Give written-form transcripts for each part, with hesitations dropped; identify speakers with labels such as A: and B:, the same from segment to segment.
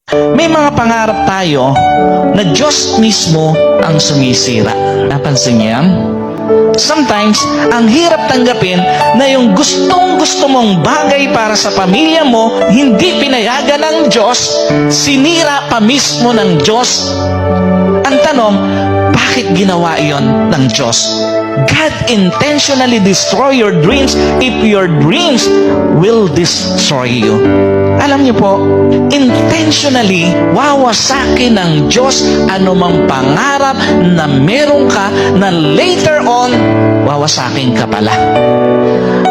A: May mga pangarap tayo na Diyos mismo ang sumisira. Napansin niyo yan? Sometimes, ang hirap tanggapin na yung gustong-gusto mong bagay para sa pamilya mo, hindi pinayagan ng Diyos, sinira pa mismo ng Diyos. Ang tanong, bakit ginawa iyon ng Diyos? God intentionally destroy your dreams if your dreams will destroy you. Alam niyo po, intentionally wawasakin ng Diyos anumang pangarap na meron ka na later on, wawasakin ka pala.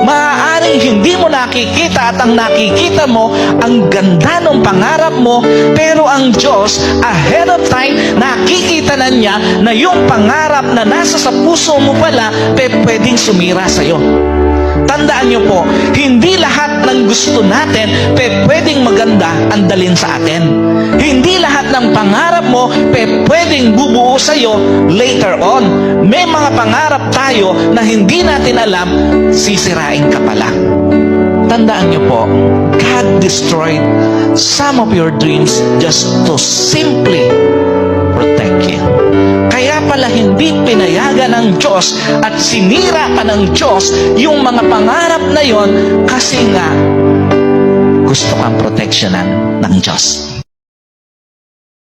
A: Maaaring hindi mo nakikita at ang nakikita mo, ang ganda ng pangarap mo, pero ang Diyos, ahead of time, nakikita na niya na yung pangarap na nasa sa puso mo pala, pwedeng sumira sa'yo. Tandaan niyo po, hindi lahat ng gusto natin pwedeng maganda ang dalin sa atin. Hindi lahat ng pangarap mo pwedeng bubuo sa'yo later on. May mga pangarap tayo na hindi natin alam, sisirain ka pala. Tandaan niyo po, God destroyed some of your dreams just to simply protect you. Kaya pala hindi pinayagan ng Diyos at sinira pa ng Diyos yung mga pangarap na yon kasi nga gusto kang proteksyonan ng Diyos.